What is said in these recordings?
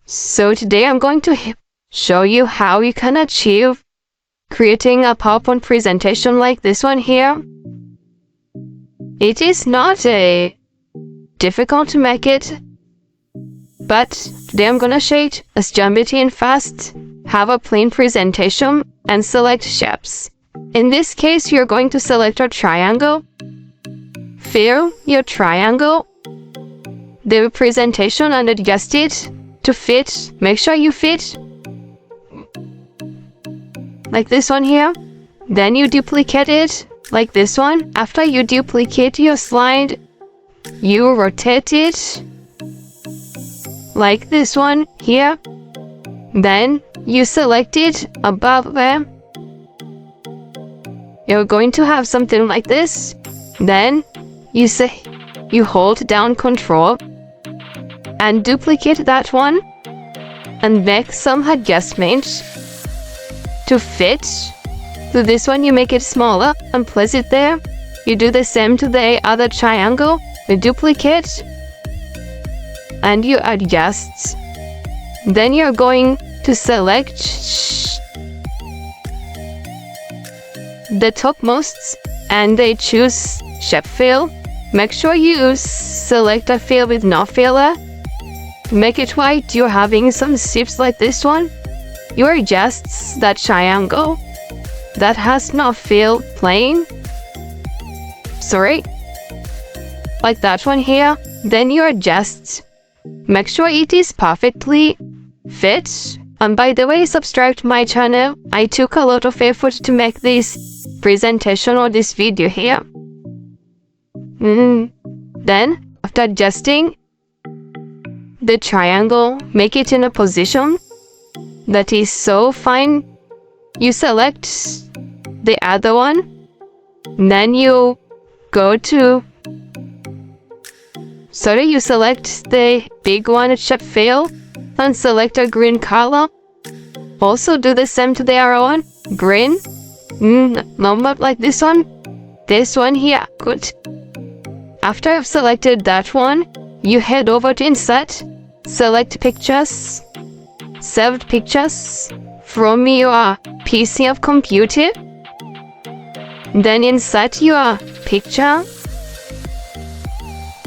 So today I'm going to show you how you can achieve creating a PowerPoint presentation like this one here. It is not difficult to make it, but today I'm gonna show it as jump it in fast, have a plain presentation, and select shapes. In this case, you're going to select a triangle, fill your triangle, the presentation, and adjust it to fit. Make sure you fit like this one here. Then you duplicate it like this one. After you duplicate your slide, you rotate it like this one here. Then you select it above there. You're going to have something like this. Then you hold down Control and duplicate that one and make some adjustments to fit. To this one, you make it smaller and place it there. You do the same to the other triangle. You duplicate and you adjust. Then you're going to select the topmost and they choose shape fill. Make sure you select a fill with no filler. Make it white. You're having some strips like this one. You adjust that triangle that has no fill plain. Sorry. Like that one here. Then you adjust. Make sure it is perfectly fit. And by the way, subscribe to my channel. I took a lot of effort to make this presentation or this video here. Then, after adjusting the triangle, make it in a position that is so fine. You select the other one. Then you go to... you select the big one, shape fill, and select a green color. Also do the same to the other one. Green. Not like this one. This one here. Good. After I've selected that one, you head over to Insert. Select Pictures. Saved Pictures from your PC of computer. Then insert your picture.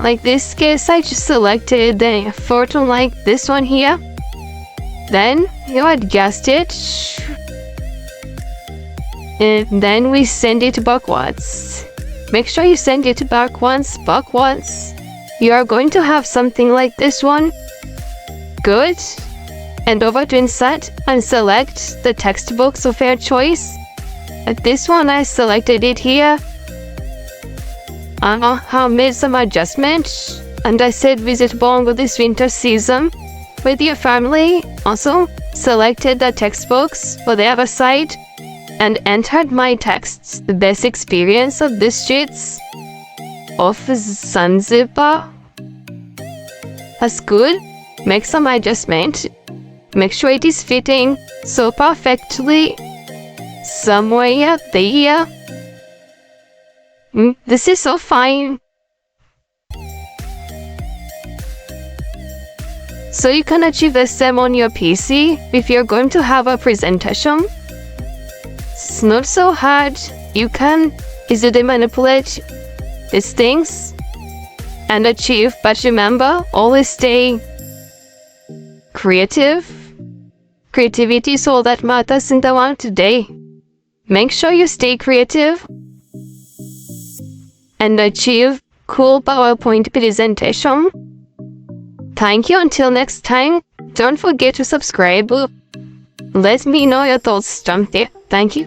Like this case, I just selected the photo like this one here. Then you adjust it. And then we send it backwards. Make sure you send it backwards. You are going to have something like this one. Good. And over to Insert and select the text box of your choice. At this one, I selected it here. I made some adjustments, and I said visit Bongo this winter season with your family. Also, selected the text box for the other side and entered my text. The best experience of the streets of Zanzibar. That's good. Make some adjustment. Make sure it is fitting so perfectly somewhere there. This is so fine. So you can achieve the same on your PC if you're going to have a presentation. It's not so hard. You can easily manipulate these things and achieve, but remember, always stay creative. Creativity is all that matters in the world today. Make sure you stay creative and achieve cool PowerPoint presentation. Thank you. Until next time, don't forget to subscribe. Let me know your thoughts down there. Thank you.